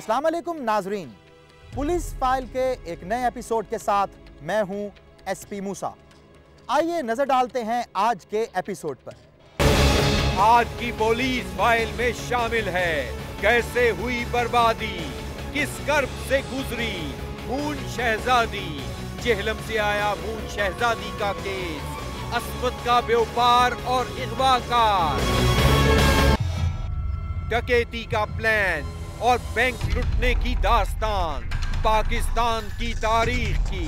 अस्सलाम वालेकुम नाजरीन, पुलिस फाइल के एक नए एपिसोड के साथ मैं हूं एसपी मूसा। आइए नजर डालते हैं आज के एपिसोड पर। आज की पुलिस फाइल में शामिल है कैसे हुई बर्बादी, किस कर्ब से गुजरी मून शहजादी। जेहलम से आया मून शहजादी का केस, अस्मत का व्यापार और अगवाकार, डकैती का प्लान और बैंक लूटने की दास्तान। पाकिस्तान की तारीख की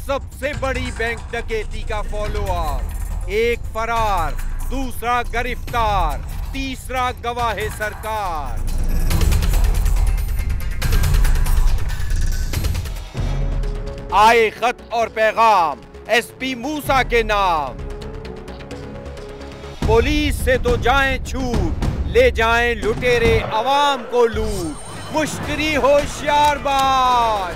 सबसे बड़ी बैंक डकैती का फॉलो अप, एक फरार, दूसरा गिरफ्तार, तीसरा गवाह सरकार। आए खत और पैगाम एसपी मूसा के नाम। पुलिस से तो जाएं छूट, ले जाएं लुटेरे अवाम को लूट। मुश्तरी होशियारबाज।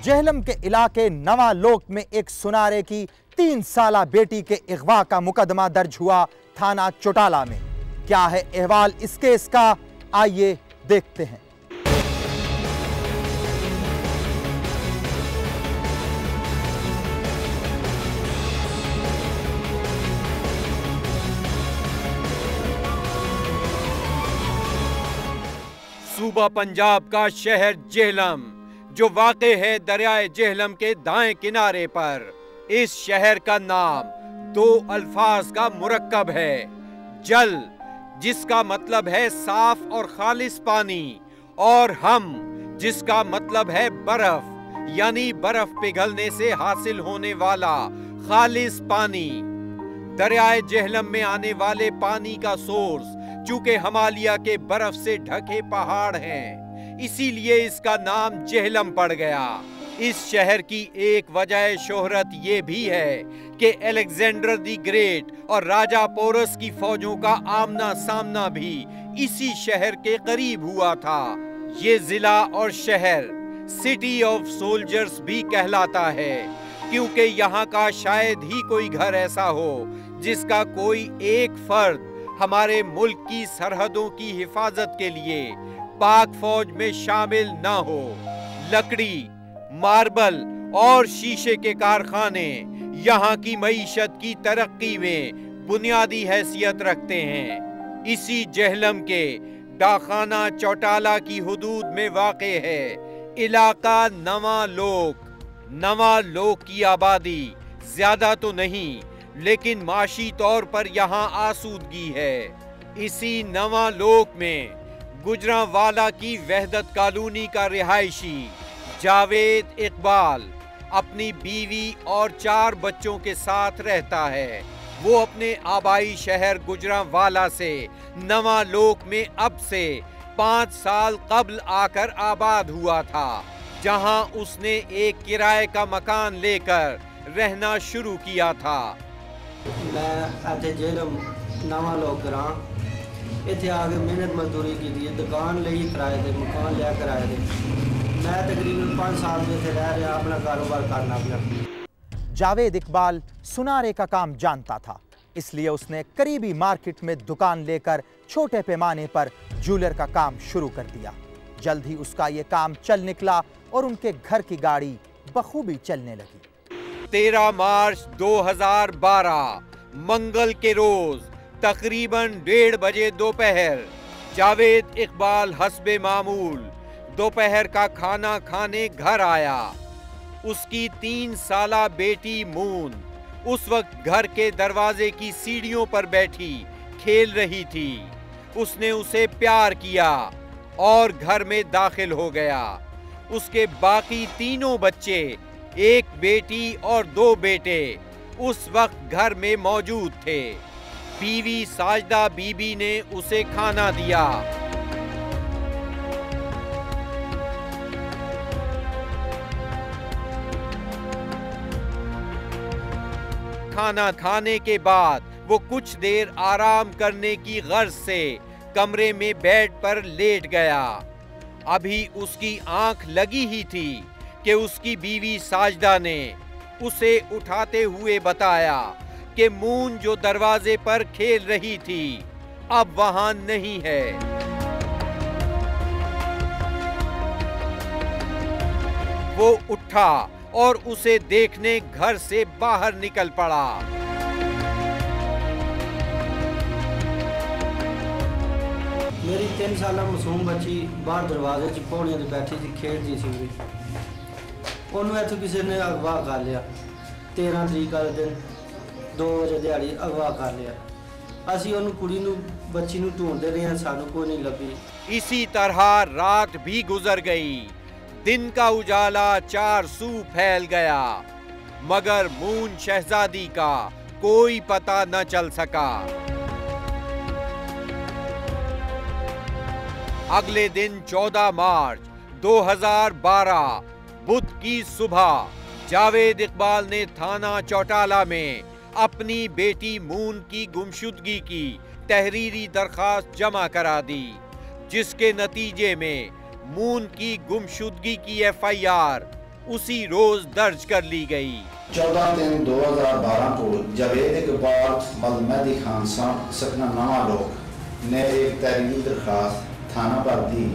जेहलम के इलाके नवा लोक में एक सुनारे की 3 साला बेटी के अगवा का मुकदमा दर्ज हुआ थाना चौटाला में। क्या है अहवाल इस केस का, आइए देखते हैं। सूबा पंजाब का शहर जेहलम, जो वाक़े है दरियाए जेहलम के दाएं किनारे पर। इस शहर का नाम 2 अल्फाज का मुरक्कब है। जल, जिसका मतलब है साफ और खालिस पानी, और हम, जिसका मतलब है बर्फ, यानी बर्फ पिघलने से हासिल होने वाला खालिस पानी। दरियाए जेहलम में आने वाले पानी का सोर्स चूंकि हिमालय के बर्फ से ढके पहाड़ हैं, इसीलिए इसका नाम जेहलम पड़ गया। इस शहर की एक वजह शोहरत ये भी है कि अलेक्जेंडर द ग्रेट और राजा पोरस की फौजों का आमना सामना भी इसी शहर के करीब हुआ था। ये जिला और शहर सिटी ऑफ सोल्जर्स भी कहलाता है, क्योंकि यहाँ का शायद ही कोई घर ऐसा हो जिसका कोई एक फर्द हमारे मुल्क की सरहदों की हिफाजत के लिए पाक फौज में शामिल न हो। लकड़ी, मार्बल और शीशे के कारखाने यहाँ की मईशत की तरक्की में बुनियादी हैसियत रखते हैं। इसी जेहलम के डाखाना चौटाला की हुदूद में वाक़े है इलाका नवा लोक। नवा लोक की आबादी ज्यादा तो नहीं, लेकिन माशी तौर पर यहाँ आसूदगी है। इसी नवा लोक में गुजरांवाला की वहदत कॉलोनी का रिहायशी जावेद इकबाल अपनी बीवी और 4 बच्चों के साथ रहता है। वो अपने आबाई शहर गुजरांवाला से नवा लोक में अब से 5 साल कबल आकर आबाद हुआ था, जहां उसने एक किराए का मकान लेकर रहना शुरू किया था। मैं इत्थे जेहलम नवा लोक ग्रां इत्थे आके मेहनत मजदूरी की, दुकान ली किराए दे, मकान लिया किराए दे। मैं तकरीबन 5 साल से रह रहा, अपना कारोबार करना अपना। जावेद इकबाल सुनारे का काम जानता था, इसलिए उसने करीबी मार्केट में दुकान लेकर छोटे पैमाने पर जूलर का काम शुरू कर दिया। जल्द ही उसका ये काम चल निकला और उनके घर की गाड़ी बखूबी चलने लगी। 13 मार्च 2012 मंगल के रोज तकरीबन 1:30 बजे दोपहर जावेद इकबाल हस्बे मामूल दोपहर का खाना खाने घर आया। उसकी 3 साला बेटी मून उस वक्त घर के दरवाजे की सीढ़ियों पर बैठी खेल रही थी। उसने उसे प्यार किया और घर में दाखिल हो गया। उसके बाकी 3 बच्चे, एक बेटी और 2 बेटे, उस वक्त घर में मौजूद थे। बीवी साजदा बीबी ने उसे खाना दिया। खाना खाने के बाद वो कुछ देर आराम करने की गर्ज से कमरे में बेड पर लेट गया। अभी उसकी आंख लगी ही थी कि उसकी बीवी साजदा ने उसे उठाते हुए बताया कि मून जो दरवाजे पर खेल रही थी अब वहां नहीं है। वो उठा और उसे देखने घर से बाहर निकल पड़ा। मेरी 3 साल मासूम बच्ची बाहर दरवाजे च पौड़ियां ते बैठी सी, खेडदी सी। ਉਹਨੂੰ ਇੱਥੋਂ ਕਿਸੇ ਨੇ ਅਗਵਾ ਕਰ ਲਿਆ। 13 ਤਰੀਕ ਵਾਲੇ ਦਿਨ 2 ਵਜੇ ਦਿਹਾੜੀ ਅਗਵਾ ਕਰ ਲਿਆ। ਅਸੀਂ ਉਹਨੂੰ ਕੁੜੀ ਨੂੰ ਬੱਚੀ ਨੂੰ ਢੂੰढਦੇ ਰਹੇ ਹਾਂ, ਸਾਨੂੰ ਕੋਈ नहीं लगी। इसी तरह रात भी गुजर गई। दिन का उजाला 4 सू फैल गया, मगर मून शहजादी का कोई पता न चल सका। अगले दिन 14 मार्च 2012 बुध की सुबह जावेद इकबाल ने थाना चौटाला में अपनी बेटी मून की गुमशुदगी की तहरीरी दरखास्त जमा करा दी, जिसके नतीजे में मून की गुमशुदगी की FIR उसी रोज दर्ज कर ली गई। 14/3/2012 को जावेद इकबाल मेहदी खान सकना नवा लोग ने एक तहरीरी दरखास्त थाना पर दी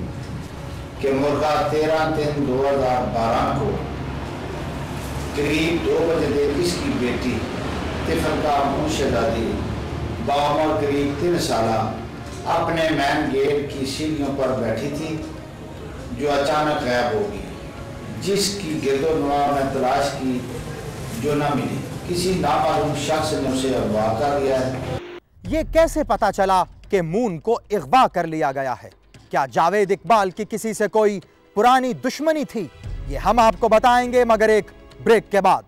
कि मुर्गा 13/3/2012 को करीब 2 बजे इसकी बेटी तिफरका मून शहजादी बाउमर करीब 3 साल अपने मैन गेट की सीढ़ियों पर बैठी थी, जो अचानक गायब हो गई, जिसकी गिरदोनुमा में तलाश की जो न मिली। किसी नामालूम शख्स ने उसे अगवा कर लिया है। ये कैसे पता चला कि मून को अगवा कर लिया गया है? क्या जावेद इकबाल की किसी से कोई पुरानी दुश्मनी थी? ये हम आपको बताएंगे, मगर एक ब्रेक के बाद।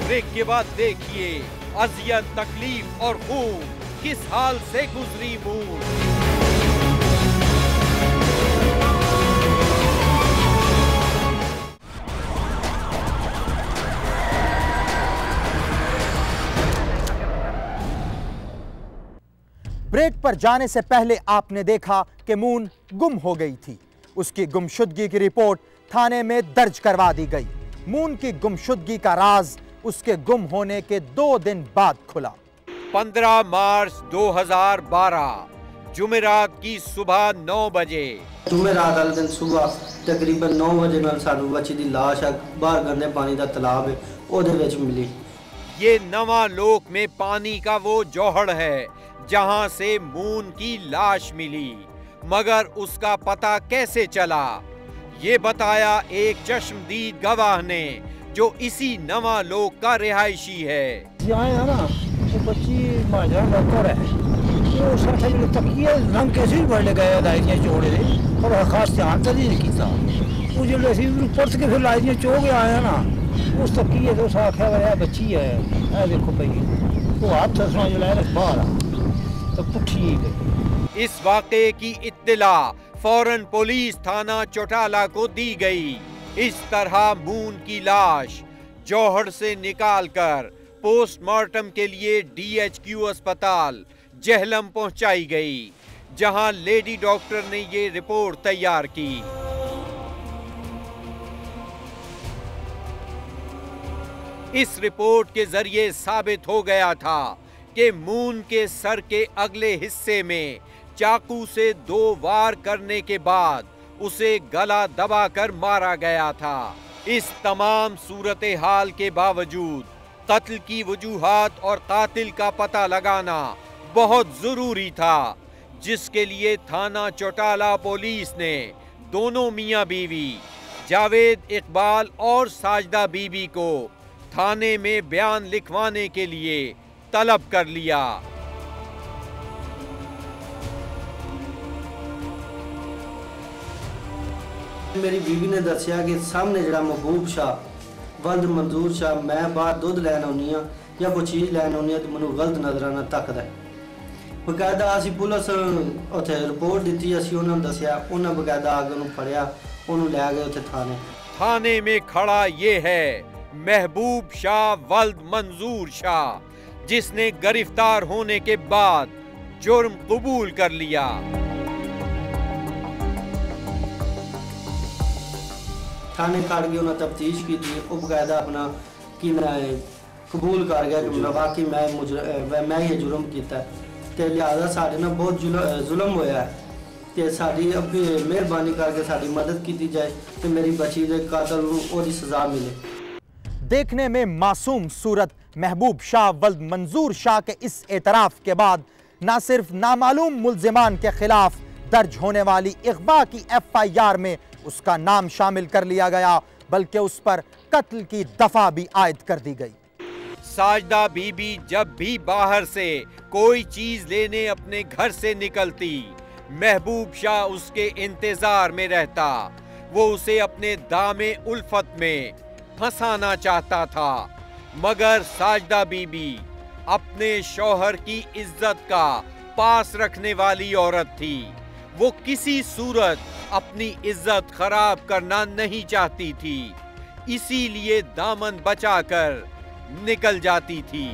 ब्रेक के बाद देखिए अजियत, तकलीफ और खून किस हाल से गुजरी मून। ब्रेक पर जाने से पहले आपने देखा कि मून गुम हो गई थी। उसकी गुमशुदगी की रिपोर्ट थाने में दर्ज करवा दी गई। मून की गुमशुदगी का राज उसके गुम होने के 2 दिन बाद खुला। 15 मार्च 2012 जुमेरात की सुबह 9 बजे। जुमेरात वाले दिन सुबह तकरीबन 9 बजे ਨਾਲ ਸਾਨੂੰ ਬੱਚੀ ਦੀ ਲਾਸ਼ ਬਾਹਰ ਗੰਦੇ ਪਾਣੀ ਦਾ ਤਲਾਬ ਹੈ ਉਹਦੇ ਵਿੱਚ ਮਿਲੀ। ये नवा लोक में पानी का वो जौहड़ है जहां से मून की लाश मिली, मगर उसका पता कैसे चला, ये बताया एक चश्मदीद गवाह ने, जो इसी नवा लोक का रिहायशी है। यहाँ है ना, वो बच्ची माजरा डॉक्टर है, वो साथ में तकिए रंग कैसे भी बढ़ गए लाइटियाँ चोड़े थे, और खास ध्यान तो नहीं किया। वो जो ऐसे परत के फिर लाइटियाँ चो के आया ना, उस तकिए तो आख्या गया बच्ची है, देखो भाई वो हाथ ससुरा जो लाया बाहर तो पुठी गई। इस वाक़े की इत्तला फौरन पुलिस थाना चौटाला को दी गई। इस तरह मून की लाश जौहड़ से निकालकर पोस्टमार्टम के लिए DHQ अस्पताल जेहलम पहुंचाई गई, जहां लेडी डॉक्टर ने ये रिपोर्ट तैयार की। इस रिपोर्ट के जरिए साबित हो गया था कि मून के सर के अगले हिस्से में चाकू से 2 वार करने के बाद उसे गला दबाकर मारा गया था। इस तमाम सूरत हाल के बावजूद कत्ल की वजूहात और कातिल का पता लगाना बहुत जरूरी था, जिसके लिए थाना चौटाला पुलिस ने दोनों मियां बीवी जावेद इकबाल और साजदा बीबी को थाने में बयान लिखवाने के लिए तलब कर लिया। मेरी बीवी ने दसिया कि सामने जरा महबूब शाह, वल्द मंजूर शाह, मैं बाहर दुध लैन आनी हाँ या कोई चीज़ लैन आनी तो मैं गलत नजराना तकदा। बकायदा असी पुलिस उत्थे रिपोर्ट दी, असी उन्होंने दसिया, उन्हें बकायदा आगे उन्होंने फड़िया, उन्होंने लै गए उत्थे थाने में खड़ा ये है महबूब शाह वल्द मंजूर शाह, जिसने गिरफ्तार होने के बाद जुर्म कबूल कर लिया। थाने काट के उन्हें तफ्तीश की थी, वो बकायदा अपना कि कबूल कर गया कि वाकई मैं ये जुर्म किया, तो लिहाजा साढ़े ना बहुत जुल्म होया है। कि साड़ी अब मेहरबानी करके साड़ी मदद की जाए कि मेरी बच्ची के कातल को सजा मिले। देखने में मासूम सूरत महबूब शाह वल्द मंजूर शाह के इस एतराफ के बाद न सिर्फ नामालूम मुल्जिमान के खिलाफ दर्ज होने वाली इग़वा की FIR में उसका नाम शामिल कर लिया गया, बल्कि उस पर कत्ल की दफा भी आयद कर दी गई। साजदा बीबी जब भी बाहर से कोई चीज लेने अपने घर से निकलती, महबूब शाह उसके इंतजार में रहता। वो उसे अपने दामे उल्फत में फंसाना चाहता था, मगर साजदा बीबी अपने शौहर की इज्जत का पास रखने वाली औरत थी। वो किसी सूरत अपनी इज्जत खराब करना नहीं चाहती थी, इसीलिए दामन बचाकर निकल जाती थी।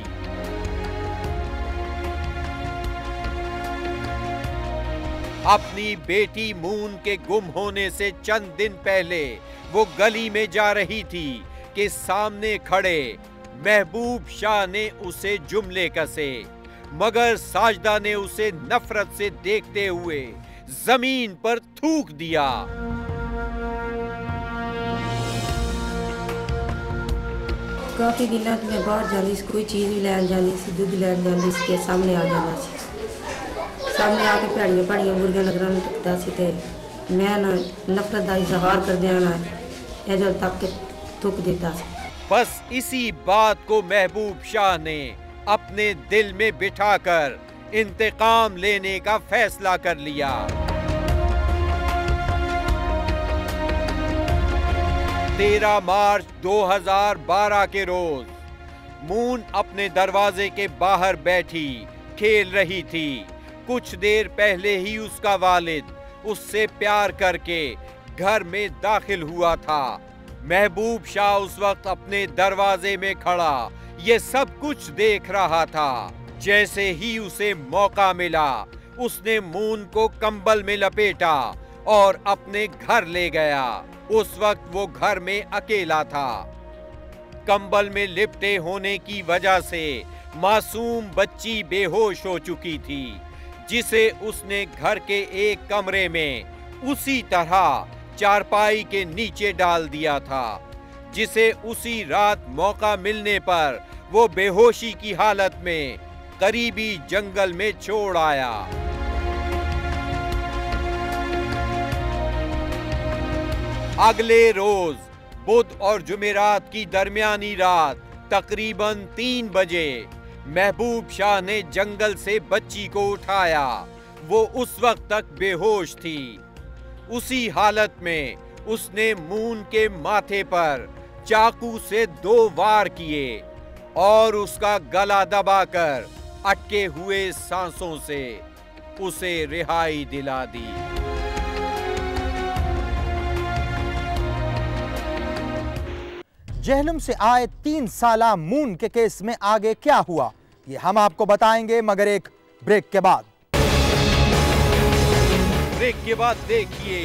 अपनी बेटी मून के गुम होने से चंद दिन पहले वो गली में जा रही थी कि सामने खड़े महबूब शाह ने उसे जुमले कसे, मगर साजदा ने उसे नफरत से देखते हुए जमीन पर थूक दिया। काफी दिन में बाहर जानी, कोई चीज भी लैन जानी, दूध लैन जानी, इसके सामने आ जाना, सामने आके भैड़ियां भैड़ियां बुरियां लगना लगता सी ते मैं ना नफरत का इजहार कर देना इधर तक के थूक देता सी। बस इसी बात को महबूब शाह ने अपने दिल में बिठाकर इंतकाम लेने का फैसला कर लिया। तेरह मार्च 2012 के रोज मून अपने दरवाजे के बाहर बैठी खेल रही थी। कुछ देर पहले ही उसका वालिद उससे प्यार करके घर में दाखिल हुआ था। महबूब शाह उस वक्त अपने दरवाजे में खड़ा ये सब कुछ देख रहा था। जैसे ही उसे मौका मिला, उसने मून को कंबल में लपेटा और अपने घर ले गया। उस वक्त वो घर में अकेला था। कंबल में लिपटे होने की वजह से मासूम बच्ची बेहोश हो चुकी थी, जिसे उसने घर के एक कमरे में उसी तरह चारपाई के नीचे डाल दिया था, जिसे उसी रात मौका मिलने पर वो बेहोशी की हालत में करीबी जंगल में छोड़ आया। अगले रोज बुध और जुमेरात की दरमियानी रात तकरीबन 3 बजे महबूब शाह ने जंगल से बच्ची को उठाया। वो उस वक्त तक बेहोश थी। उसी हालत में उसने मून के माथे पर चाकू से 2 वार किए और उसका गला दबाकर अटके हुए सांसों से उसे रिहाई दिला दी। जेहलम से आए 3 साला मून के केस में आगे क्या हुआ, ये हम आपको बताएंगे, मगर एक ब्रेक के बाद। ब्रेक के बाद देखिए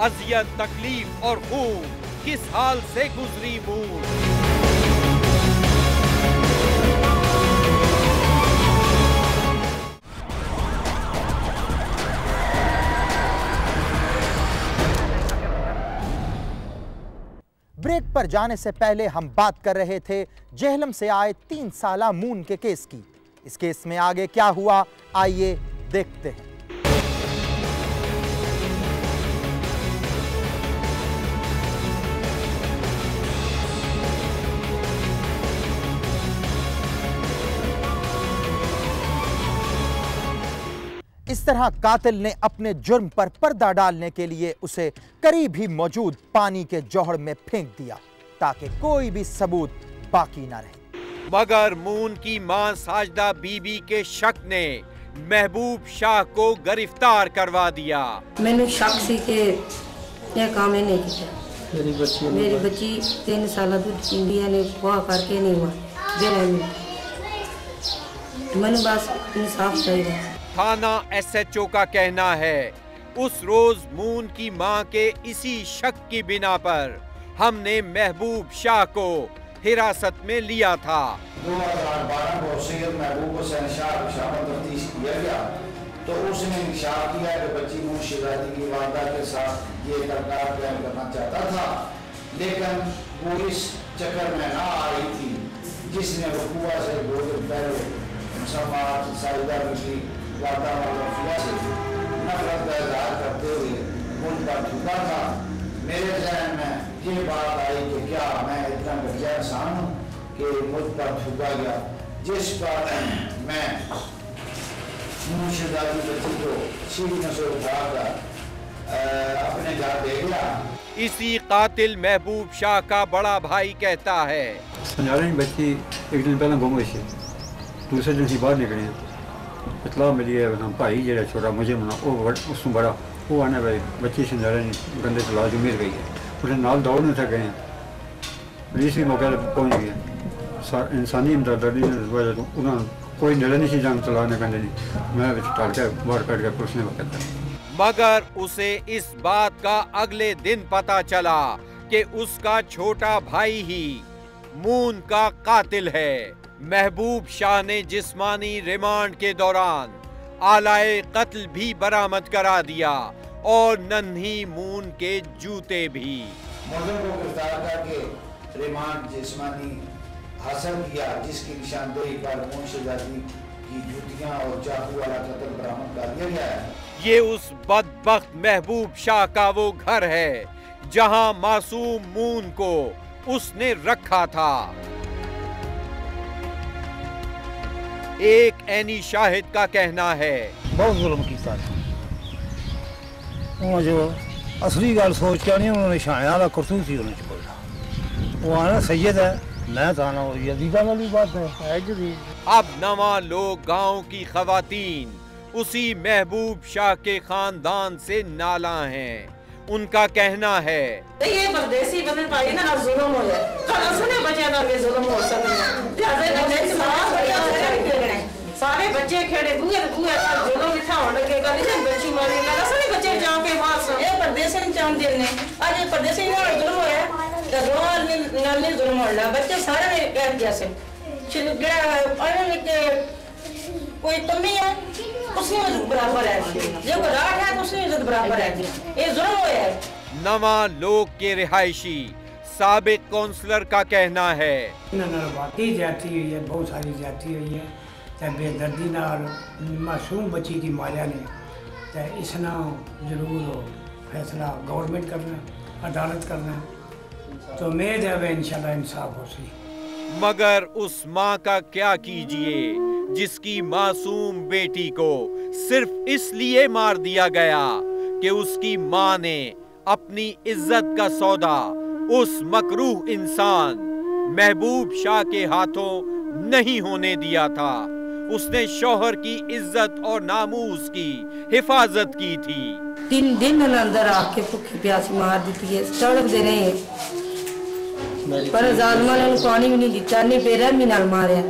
अजियत, तकलीफ और खून किस हाल से गुजरी मून। ब्रेक पर जाने से पहले हम बात कर रहे थे जेहलम से आए 3 साला मून के केस की। इस केस में आगे क्या हुआ, आइए देखते हैं। इस तरह कातिल ने अपने जुर्म पर पर्दा डालने के लिए उसे करीब ही मौजूद पानी के जौहर में फेंक दिया ताकि कोई भी सबूत बाकी न रहे। मगर मून की मां साजदा बीबी के शक ने महबूब शाह को गिरफ्तार करवा दिया। मैंने शक सी के यह काम है नहीं किया। मेरी बच्ची 3 साल दूध पींदी है, वाह करके नहीं हुआ मैंने बस इंसाफ चाहिए। थाना SHO का कहना है उस रोज मून की मां के इसी शक की बिना पर हमने महबूब शाह को हिरासत में लिया था। 2012 को सैयद महबूब हुसैन शाह शामिल तफ्तीश किया गया तो उसने इंकशाफ किया कि बच्ची मुंशीदादी की वालदा के साथ ये प्रकार बयान करना चाहता था, लेकिन वो इस चक्कर में ना आ रही थी, जिसने वकूआ से 2 दिन पहले मुसलमान साहिदा की वालदा से नफरत का इजहार करते हुए मुझ पर थूका था। मेरे जहन में ये बात आई कि क्या मैं इतना घटिया इंसान हूँ कि मुझ पर थूका गया, जिस पर मैं मुंशीदादी बच्ची को सीढ़ियों से उठाकर अपने घर दे गया। इसी कातिल महबूब शाह का बड़ा भाई कहता है, बच्ची एक दिन पहले गुम हुई थी, दूसरे दिन ही बाहर निकले हैं, इतला मिली है भाई जो छोटा मुझे मना वो उसमें बड़ा वो आने भाई बच्ची संजारे गंदे तलाश मिल गई है, उसने नाल दौड़ नहीं सके हैं, पुलिस भी मौके पर पहुँच गई। इंसानी हमदर्दी वजह तो उन्होंने कोई नजर नहीं जान चलाने गंदे नहीं, मैं टाल के बाहर कट के पुलिस ने वक्त। मगर उसे इस बात का अगले दिन पता चला कि उसका छोटा भाई ही मून का कातिल है। महबूब शाह ने जिस्मानी रिमांड के दौरान आलाए कत्ल भी बरामद करा दिया और नन्ही मून के जूते भी। मुलजिम को गिरफ्तार करके रिमांड जिस्मानी हासिल किया, जिसकी निशानदेही पर मुंशीदादी की जूतियां और चाकू वाला कत्ल बरामद कर लिया गया है। ये उस बदबख्त महबूब शाह का वो घर है जहां मासूम मून को उसने रखा था। एक ऐनी शाहिद का कहना है, बहुत जुल्म किया वो जो असली गल सोच के नहीं उन्होंने शाया का करतूत ही उन्हें बोला, वो आना सैयद है, मैं तो आना यदीदा वाली बात है जी। अब नवा लोग गांव की खवातीन उसी महबूब शाह के खानदान से नाला हैं। उनका कहना है, ये परदेसी बने पाई ना जुल्म हो जाए, तो सुने बच्चे का भी जुल्म हो सकता है। सारे बच्चे खेड़े बुए बुए जुल्म लिखा होने के का नहीं बच्ची मारी लगा सारे बच्चे जाके पास ये परदेसी ने चांद देने आज ये परदेसी ने जुल्म होया तो दो नाले जुल्म होला बच्चे सारे ने कह दिया से चिलगड़ा और के कोई कमी है उसने बराबर है, जो राठ है उसने इज्जत बराबर है, ये जुल्म होया है। नवा लोग के रिहायशी साबिक काउंसलर का कहना है, वाकई जाती हुई है, बहुत सारी जाती हुई है, तो बेदर्दी नाल मासूम बच्ची की मारिया ने, तो इसना जरूर फैसला गवर्नमेंट करना, अदालत करना, तो उम्मीद है इंशाल्लाह इंसाफ हो सी। मगर उस माँ का क्या कीजिए जिसकी मासूम बेटी को सिर्फ इसलिए मार दिया गया कि उसकी माँ ने अपनी इज्जत का सौदा उस मकरूह इंसान महबूब शाह के हाथों नहीं होने दिया था। उसने शौहर की इज्जत और नामूस की हिफाजत की थी। 3 दिन अंदर आके भुखी प्यासी मार दी है, तड़प दे रहे पर जालमा ने पानी भी नहीं दिता, नहीं बेरहमी नाल मारिया,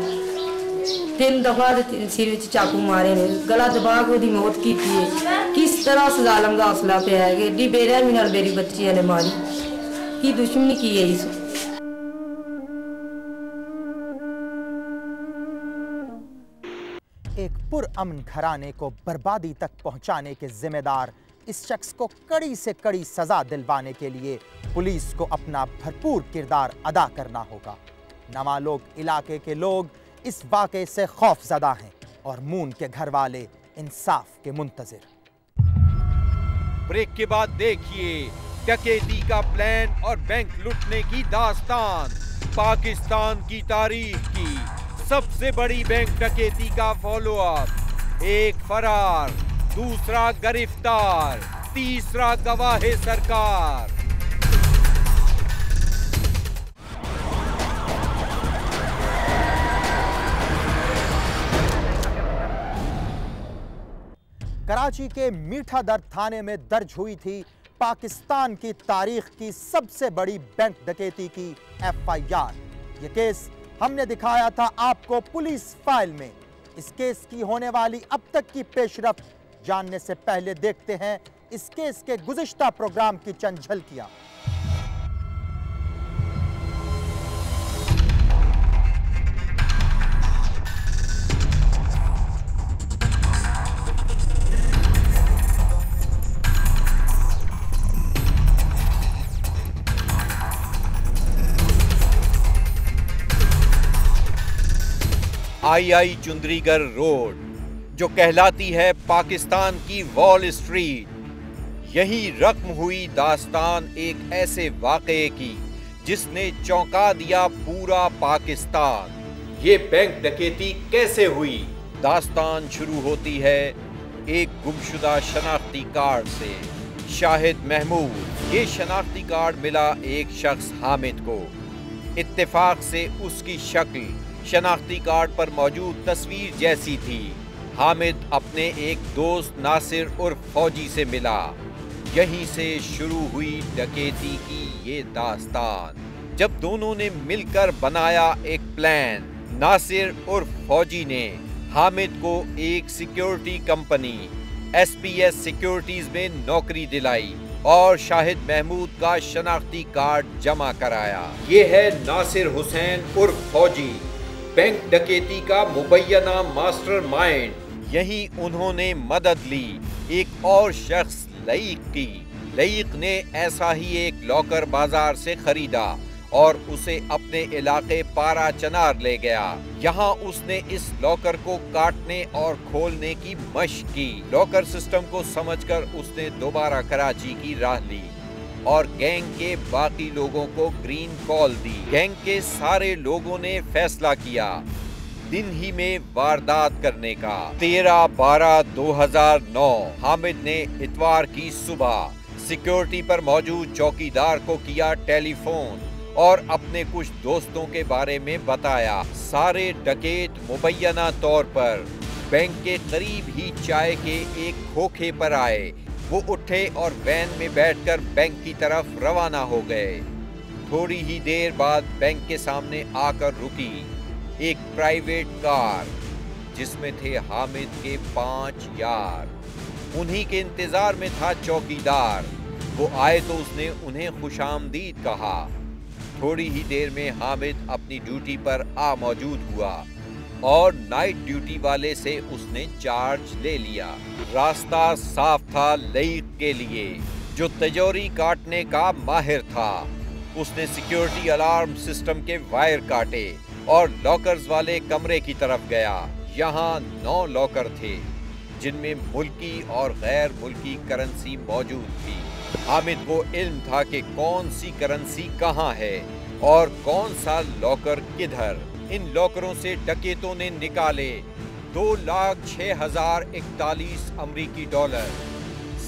3 दफा सिर विच चाकू मारे ने, गला दबा के ओदी मौत की है। किस तरह से जालम का हौसला पे है कि एडी बेरहमी नाल मेरी बच्ची ने मारी, की दुश्मनी की है इस। एक पुरअमन घराने को बर्बादी तक पहुंचाने के जिम्मेदार इस शख्स को कड़ी से कड़ी सजा दिलवाने के लिए पुलिस को अपना भरपूर किरदार अदा करना होगा। नवालोग इलाके के लोग इस वाक़े से खौफजदा हैं और मून के घर वाले इंसाफ के मुंतजिर। ब्रेक के बाद देखिए डकैती का प्लान और बैंक लूटने की दास्तान, पाकिस्तान की तारीख की सबसे बड़ी बैंक डकैती का फॉलोअप। एक फरार, दूसरा गिरफ्तार, तीसरा गवाह सरकार। कराची के मीठा दर थाने में दर्ज हुई थी पाकिस्तान की तारीख की सबसे बड़ी बैंक डकैती की FIR। ये केस हमने दिखाया था आपको पुलिस फाइल में। इस केस की होने वाली अब तक की पेशरफ्त जानने से पहले देखते हैं इस केस के गुज़िश्ता प्रोग्राम की चंद झलकियां। आई चुंदरीगढ़ रोड, जो कहलाती है पाकिस्तान की वॉल स्ट्रीट। यही रकम हुई दास्तान एक ऐसे वाक़ये की जिसने चौंका दिया पूरा पाकिस्तान। ये बैंक डकैती कैसे हुई? दास्तान शुरू होती है एक गुमशुदा शनाख्ती कार्ड से। शाहिद महमूद, ये शनाख्ती कार्ड मिला एक शख्स हामिद को। इत्तेफाक से उसकी शक्ल शनाख्ती कार्ड पर मौजूद तस्वीर जैसी थी। हामिद अपने एक दोस्त नासिर उर्फ फौजी से मिला। यहीं से शुरू हुई डकैती की ये दास्तान। जब दोनों ने मिलकर बनाया एक प्लान, नासिर उर्फ फौजी ने हामिद को एक सिक्योरिटी कंपनी SPS सिक्योरिटीज में नौकरी दिलाई और शाहिद महमूद का शनाख्ती कार्ड जमा कराया। ये है नासिर हुसैन उर्फ फौजी, बैंक डकैती का मुबैना मास्टरमाइंड। यही उन्होंने मदद ली एक और शख्स लईक की। लईक ने ऐसा ही एक लॉकर बाजार से खरीदा और उसे अपने इलाके पारा चनार ले गया। यहाँ उसने इस लॉकर को काटने और खोलने की मशक की। लॉकर सिस्टम को समझकर उसने दोबारा कराची की राह ली और गैंग के बाकी लोगों को ग्रीन कॉल दी। गैंग के सारे लोगों ने फैसला किया दिन ही में वारदात करने का। 13/12/2009 हामिद ने इतवार की सुबह सिक्योरिटी पर मौजूद चौकीदार को किया टेलीफोन और अपने कुछ दोस्तों के बारे में बताया। सारे डकैत मुबैना तौर पर बैंक के करीब ही चाय के एक खोखे पर आए। वो उठे और वैन में बैठकर बैंक की तरफ रवाना हो गए। थोड़ी ही देर बाद बैंक के सामने आकर रुकी एक प्राइवेट कार जिसमें थे हामिद के 5 यार। उन्हीं के इंतजार में था चौकीदार। वो आए तो उसने उन्हें खुशामदीद कहा। थोड़ी ही देर में हामिद अपनी ड्यूटी पर आ मौजूद हुआ और नाइट ड्यूटी वाले से उसने चार्ज ले लिया। रास्ता साफ था लईक के लिए, जो तिजोरी काटने का माहिर था। उसने सिक्योरिटी अलार्म सिस्टम के वायर काटे और लॉकर्स वाले कमरे की तरफ गया। यहाँ 9 लॉकर थे जिनमें मुल्की और गैर मुल्की करेंसी मौजूद थी। हामिद को इल्म था कि कौन सी करेंसी कहाँ है और कौन सा लॉकर किधर। इन लॉकरों से डकैतों ने निकाले 2,06,041 अमरीकी डॉलर,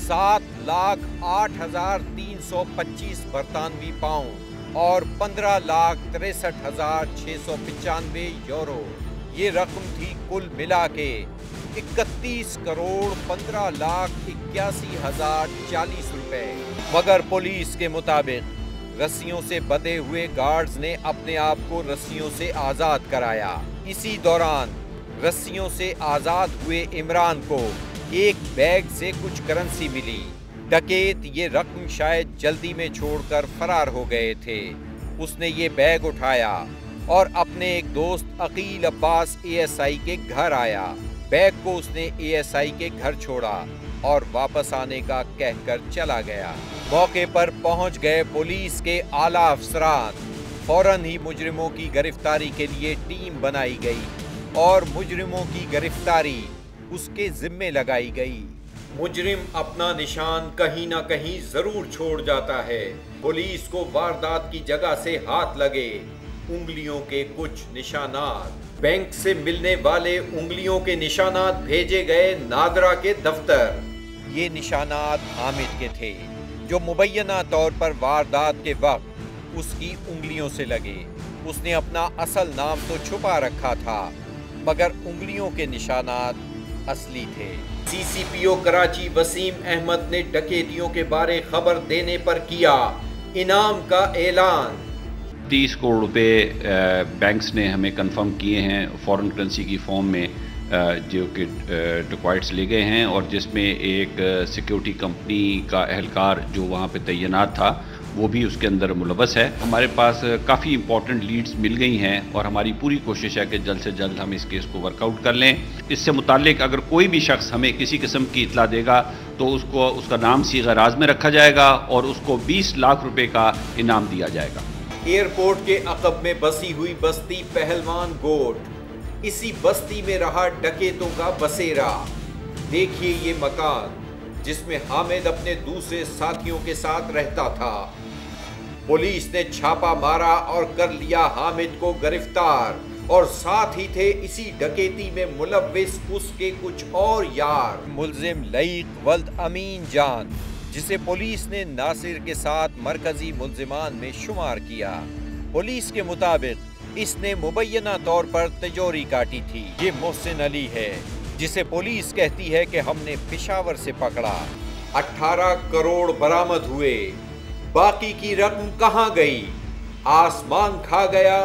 7,08,325 बरतानवी पाउंड और 15,63,695 यूरो। ये रकम थी कुल मिला के 31,15,81,040 रुपए। मगर पुलिस के मुताबिक रस्सियों से बंधे हुए गार्ड्स ने अपने आप को रस्सियों से आजाद कराया। इसी दौरान रस्सियों से आजाद हुए इमरान को एक बैग से कुछ करेंसी मिली। डकैत ये रकम शायद जल्दी में छोड़कर फरार हो गए थे। उसने ये बैग उठाया और अपने एक दोस्त अकील अब्बास ASI के घर आया। बैग को उसने ASI के घर छोड़ा और वापस आने का कहकर चला गया। मौके पर पहुंच गए पुलिस के आला अफसरान। फौरन ही मुजरिमों की गिरफ्तारी के लिए टीम बनाई गई और मुजरिमों की गिरफ्तारी उसके जिम्मे लगाई गई। मुजरिम अपना निशान कहीं ना कहीं जरूर छोड़ जाता है। पुलिस को वारदात की जगह से हाथ लगे उंगलियों के कुछ निशानात। बैंक से मिलने वाले उंगलियों के निशानात भेजे गए नादरा के दफ्तर। ये निशानात हामिद के थे, जो मुबैना तौर पर वारदात के वक्त उसकी उंगलियों से लगे। उसने अपना असल नाम तो छुपा रखा था, मगर उंगलियों के निशानात असली थे। CCPO कराची वसीम अहमद ने डकैतियों के बारे खबर देने पर किया इनाम का ऐलान। 30 करोड़ रुपए बैंक्स ने हमें कंफर्म किए हैं फॉरेन करेंसी की फॉर्म में, जो कि डिपॉजिट्स ले गए हैं, और जिसमें एक सिक्योरिटी कंपनी का एहलकार जो वहाँ पे तैनात था वो भी उसके अंदर मुलव्वस है। हमारे पास काफ़ी इंपॉर्टेंट लीड्स मिल गई हैं और हमारी पूरी कोशिश है कि जल्द से जल्द हम इस केस को वर्कआउट कर लें। इससे मुताल्लिक अगर कोई भी शख्स हमें किसी किस्म की इतला देगा तो उसको उसका नाम सीग़-ए-राज़ में रखा जाएगा और उसको 20 लाख रुपए का इनाम दिया जाएगा। एयरपोर्ट के अक़ब में बसी हुई बस्ती पहलवान गोट इसी बस्ती में रहा डकैतों का बसेरा। देखिए ये मकान जिसमें हामिद अपने दूसरे साथियों के साथ रहता था। पुलिस ने छापा मारा और कर लिया हामिद को गिरफ्तार, और साथ ही थे इसी डकैती में मुलव्विस उसके कुछ और यार। मुल्जिम लईक वल्द अमीन जान, जिसे पुलिस ने नासिर के साथ मरकजी मुल्जिमान में शुमार किया। पुलिस के मुताबिक इसने मुबैना तौर पर तिजोरी काटी थी। ये मोहसिन अली है, जिसे पुलिस कहती है कि हमने पेशावर से पकड़ा। 18 करोड़ बरामद हुए, बाकी की रकम कहाँ गई? आसमान खा गया,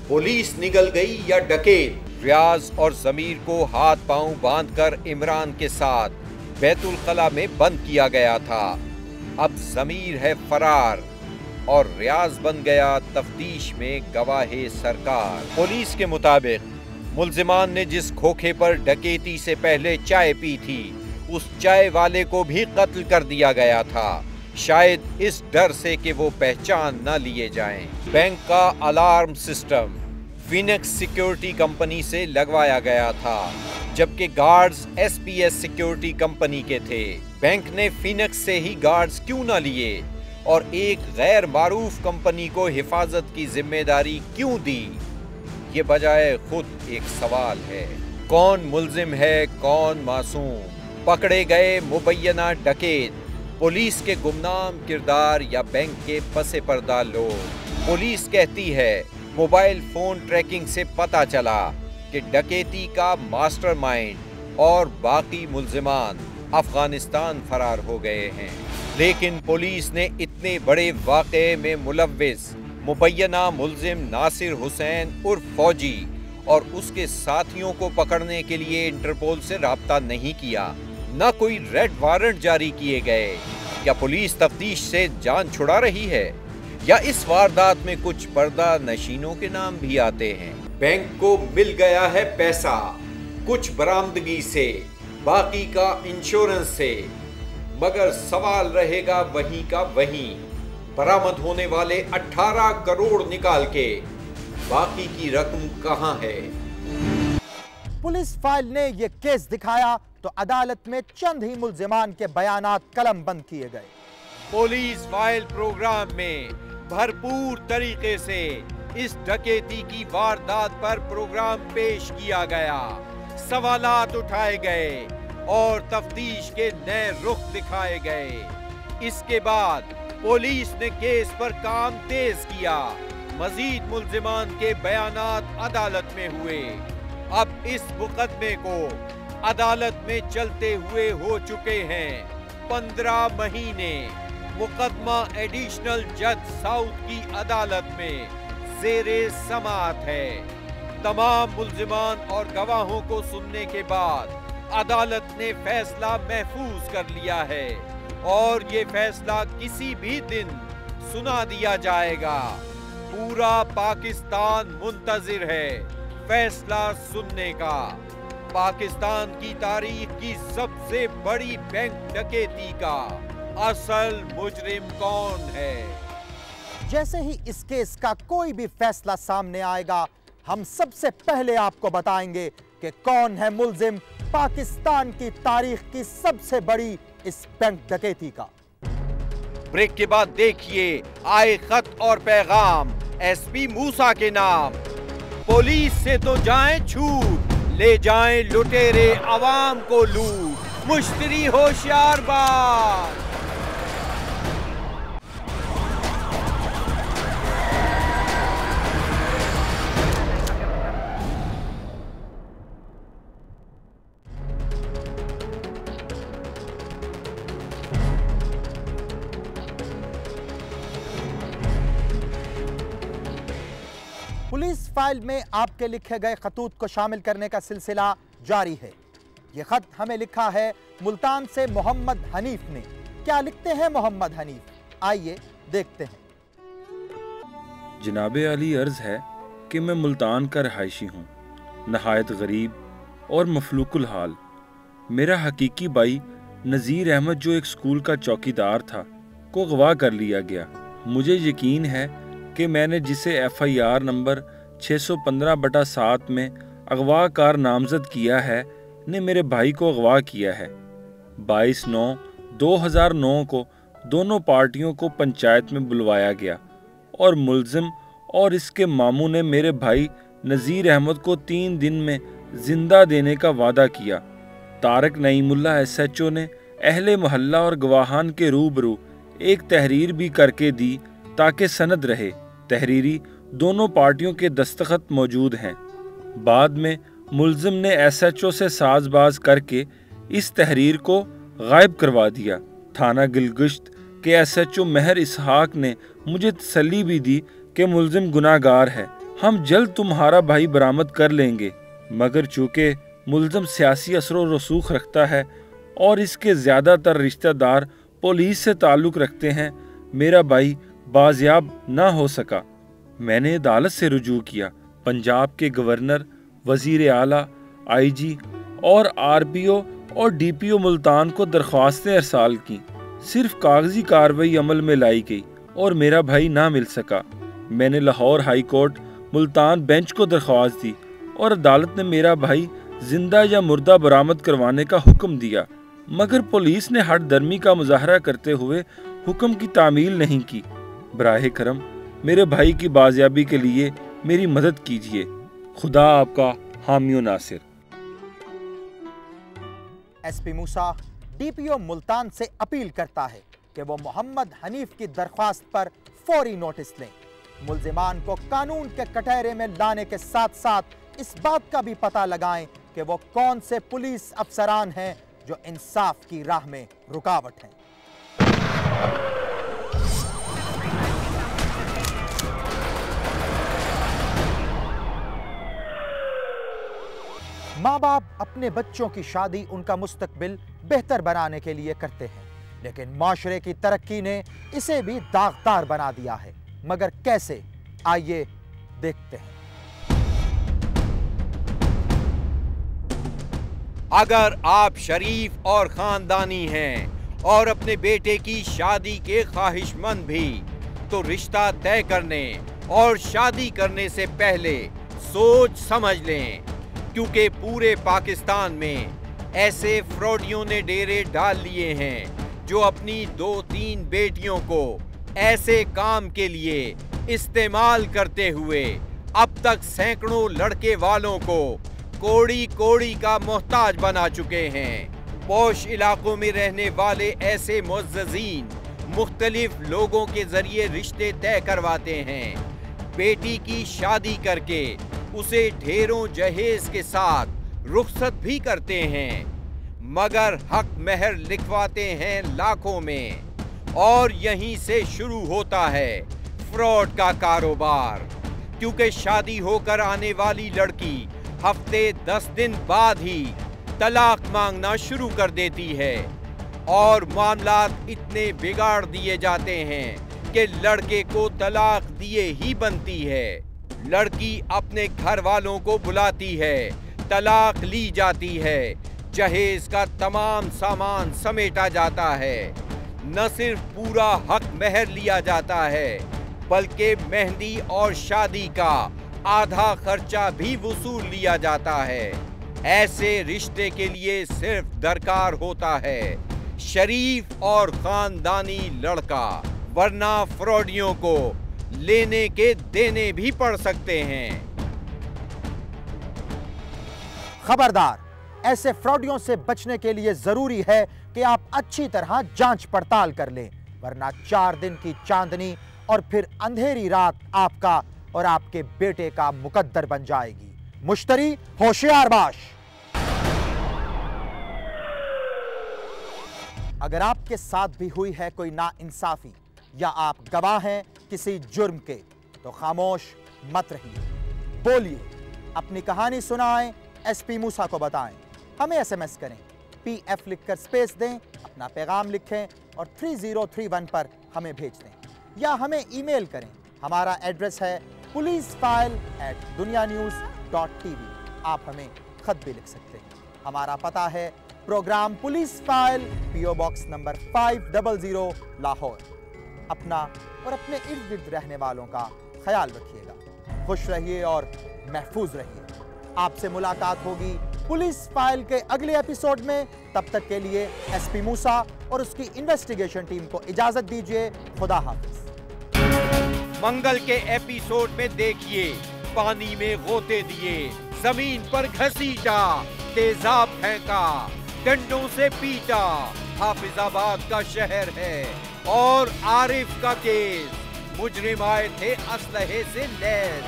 पुलिस निगल गई या डकैत? रियाज और जमीर को हाथ पांव बांधकर इमरान के साथ बैतुल कला में बंद किया गया था। अब जमीर है फरार और रियाज बन गया तफ्तीश में गवाहे सरकार। पुलिस के मुताबिक मुल्जिमान ने जिस खोखे पर डकैती से पहले चाय पी थी, उस चाय वाले को भी कत्ल कर दिया गया था, शायद इस डर से कि वो पहचान न लिए जाएं। बैंक का alarm system Phoenix security company से लगवाया गया था, जबकि गार्ड्स एसपीएस सिक्योरिटी कंपनी के थे। बैंक ने फिनिक्स से ही गार्ड्स क्यों न लिए और एक गैर मारूफ कंपनी को हिफाजत की जिम्मेदारी क्यों दी? ये बजाय खुद एक सवाल है। कौन मुल्जिम है, कौन मासूम? पकड़े गए मुबैना डकैत पुलिस के गुमनाम किरदार या बैंक के पसे पर्दा लोग? पुलिस कहती है मोबाइल फोन ट्रैकिंग से पता चला कि डकैती का मास्टरमाइंड और बाकी मुल्जिमान अफगानिस्तान फरार हो गए हैं। लेकिन पुलिस ने इतने बड़े वाक़े में मुलव्विस मुबैना मुल्जिम नासिर हुसैन उर्फ फौजी और उसके साथियों को पकड़ने के लिए इंटरपोल से राब्ता नहीं किया, न कोई रेड वारंट जारी किए गए। क्या पुलिस तफ्तीश से जान छुड़ा रही है या इस वारदात में कुछ पर्दा नशीनों के नाम भी आते हैं? बैंक को मिल गया है पैसा, कुछ बरामदगी से, बाकी का इंश्योरेंस से, मगर सवाल रहेगा वहीं का वहीं। बरामद होने वाले 18 करोड़ निकाल के बाकी की रकम कहां है? पुलिस फाइल ने यह केस दिखाया तो अदालत में चंद ही मुल्जिमान के बयानात कलम बंद किए गए। पुलिस फाइल प्रोग्राम में भरपूर तरीके से इस डकैती की वारदात पर प्रोग्राम पेश किया गया, सवालात उठाए गए और तफ्तीश के नए रुख दिखाए गए। इसके बाद पुलिस ने केस पर काम तेज किया। मजीद मुल्जिमान के बयानात अदालत में हुए। अब इस मुकदमे को अदालत में चलते हुए हो चुके हैं 15 महीने। मुकदमा एडिशनल जज साउथ की अदालत में ज़ेरे समाअत है। तमाम मुल्जिमान और गवाहों को सुनने के बाद अदालत ने फैसला महफूज कर लिया है और ये फैसला किसी भी दिन सुना दिया जाएगा। पूरा पाकिस्तान मुंतजिर है फैसला सुनने का। पाकिस्तान की तारीख की सबसे बड़ी बैंक डकैती का असल मुजरिम कौन है? जैसे ही इस केस का कोई भी फैसला सामने आएगा, हम सबसे पहले आपको बताएंगे कि कौन है मुल्जिम पाकिस्तान की तारीख की सबसे बड़ी इस बैंक डकैती का। ब्रेक के बाद देखिए आए खत और पैगाम एसपी मूसा के नाम। पुलिस से तो जाएं छूट, ले जाएं लुटेरे आवाम को लूट। मुश्तरी होशियार बात। पुलिस फाइल में आपके लिखे गए खतूत को शामिल करने का सिलसिला जारी है। ये खत हमें लिखा है मुल्तान से मोहम्मद हनीफ ने। क्या लिखते हैं मोहम्मद हनीफ, आइए देखते हैं। जनाबे अली अर्ज है कि मैं मुल्तान का रहायशी हूँ, नहायत गरीब और मफलूकुल हाल। मेरा हकीकी भाई नज़ीर अहमद जो एक स्कूल का चौकीदार था को अगवा कर लिया गया। मुझे यकीन है कि मैंने जिसे FIR नंबर 615/7 में अगवाकार नामजद किया है ने मेरे भाई को अगवा किया है। 22/9/2009 को दोनों पार्टियों को पंचायत में बुलवाया गया और मुलजिम और इसके मामू ने मेरे भाई नज़ीर अहमद को 3 दिन में जिंदा देने का वादा किया। तारक नईमुल्ला SHO ने अहले मोहल्ला और गवाहान के रूबरू एक तहरीर भी करके दी ताकि सनद रहे। तहरीरी दोनों पार्टियों के दस्तखत मौजूद हैं। बाद में मुलजिम ने SHO से साजबाज करके इस तहरीर को गायब करवा दिया। थाना गिलगिश्त के SHO महर इसहाक ने मुझे तसल्ली भी दी कि मुलजिम गुनाहगार है, हम जल्द तुम्हारा भाई बरामद कर लेंगे। मगर चूँकि मुलजिम सियासी असरो रसूख रखता है और इसके ज़्यादातर रिश्तेदार पुलिस से ताल्लुक़ रखते हैं, मेरा भाई बाजियाब ना हो सका। मैंने अदालत से रुजू किया। पंजाब के गवर्नर, वज़ीर आला, IG और RPO और DPO मुल्तान को दरख्वास्तें अरसाल की। सिर्फ कागजी कार्रवाई अमल में लाई गई और मेरा भाई ना मिल सका। मैंने Lahore high court Multan bench को दरख्वास्त दी और अदालत ने मेरा भाई जिंदा या मुर्दा बरामद करवाने का हुक्म दिया, मगर पुलिस ने हट दर्मी का मुजाहरा करते हुए हुक्म की तामील नहीं की। बराहे करम मेरे भाई की बाजियाबी के लिए मेरी मदद कीजिए। खुदा आपका हामी नासिर। SP मूसा DPO मुल्तान से अपील करता है कि वो मोहम्मद हनीफ की दरख्वास्त पर फौरी नोटिस लें। मुल्जिमान को कानून के कटहरे में लाने के साथ साथ इस बात का भी पता लगाएं कि वो कौन से पुलिस अफसरान हैं जो इंसाफ की राह में रुकावट हैं। माँ बाप अपने बच्चों की शादी उनका मुस्तकबिल बेहतर बनाने के लिए करते हैं, लेकिन माशरे की तरक्की ने इसे भी दागदार बना दिया है। मगर कैसे, आइए देखते हैं। अगर आप शरीफ और खानदानी हैं और अपने बेटे की शादी के ख्वाहिशमंद भी, तो रिश्ता तय करने और शादी करने से पहले सोच समझ लें, क्योंकि पूरे पाकिस्तान में ऐसे फ्रॉडियों ने डेरे डाल लिए हैं जो अपनी 2-3 बेटियों को ऐसे काम के लिए इस्तेमाल करते हुए अब तक सैकड़ों लड़के वालों को कोड़ी कोड़ी का मोहताज बना चुके हैं। पौश इलाकों में रहने वाले ऐसे मुअज़्ज़ज़ीन मुख्तलिफ लोगों के जरिए रिश्ते तय करवाते हैं। बेटी की शादी करके उसे ढेरों जहेज के साथ रुखसत भी करते हैं, मगर हक महर लिखवाते हैं लाखों में। और यहीं से शुरू होता है फ्रॉड का कारोबार, क्योंकि शादी होकर आने वाली लड़की हफ्ते 10 दिन बाद ही तलाक मांगना शुरू कर देती है और मामलात इतने बिगाड़ दिए जाते हैं कि लड़के को तलाक दिए ही बनती है। लड़की अपने घर वालों को बुलाती है, तलाक ली जाती है, जहेज का तमाम सामान समेटा जाता है। न सिर्फ पूरा हक महर लिया जाता है, बल्कि मेहंदी और शादी का आधा खर्चा भी वसूल लिया जाता है। ऐसे रिश्ते के लिए सिर्फ दरकार होता है शरीफ और खानदानी लड़का, वरना फ्रॉडियों को लेने के देने भी पड़ सकते हैं। खबरदार, ऐसे फ्रॉडियों से बचने के लिए जरूरी है कि आप अच्छी तरह जांच पड़ताल कर लें, वरना 4 दिन की चांदनी और फिर अंधेरी रात आपका और आपके बेटे का मुकद्दर बन जाएगी। मुश्तरी होशियार बाश। अगर आपके साथ भी हुई है कोई नाइंसाफी या आप गवाह हैं किसी जुर्म के, तो खामोश मत रहिए, बोलिए, अपनी कहानी सुनाएं, SP मूसा को बताएं। हमें SMS करें, PF लिखकर स्पेस दें, अपना पैगाम लिखें और 3031 पर हमें भेज दें, या हमें ईमेल करें। हमारा एड्रेस है policeFile@dunianews.tv। आप हमें खत भी लिख सकते हैं। हमारा पता है programme police file, PO box number 500 Lahore. अपना और अपने इर्द गिर्द रहने वालों का ख्याल रखिएगा। खुश रहिए और महफूज रहिए। आपसे मुलाकात होगी पुलिस फाइल के अगले एपिसोड में। तब तक के लिए एसपी मूसा और उसकी इन्वेस्टिगेशन टीम को इजाजत दीजिए। खुदा हाफिज। मंगल के एपिसोड में देखिए, पानी में गोते दिए, जमीन पर घसीटा, तेजाब फेंका, डंडों से पीटा, हाफिजाबाद का शहर है और आरिफ का केस। मुजरिम आए थे असलहे से लैस।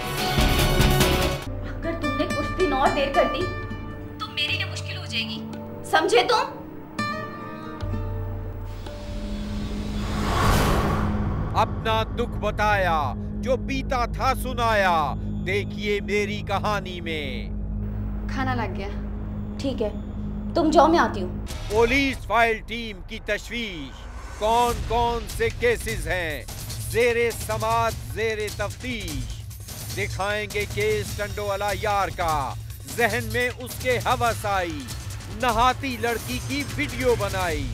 अगर तुमने कुछ दिन और देर कर दी तो मेरी लिए मुश्किल हो जाएगी, समझे तुम? अपना दुख बताया, जो बीता था सुनाया, देखिए मेरी कहानी में। खाना लग गया, ठीक है तुम जाओ, मैं आती हूँ। पुलिस फाइल टीम की तशवीश, कौन कौन से केसेस हैं ज़ेरे समात ज़ेरे तफ्तीश। दिखाएंगे केस टंडोवाला यार का, जहन में उसके हवस आई, नहाती लड़की की वीडियो बनाई।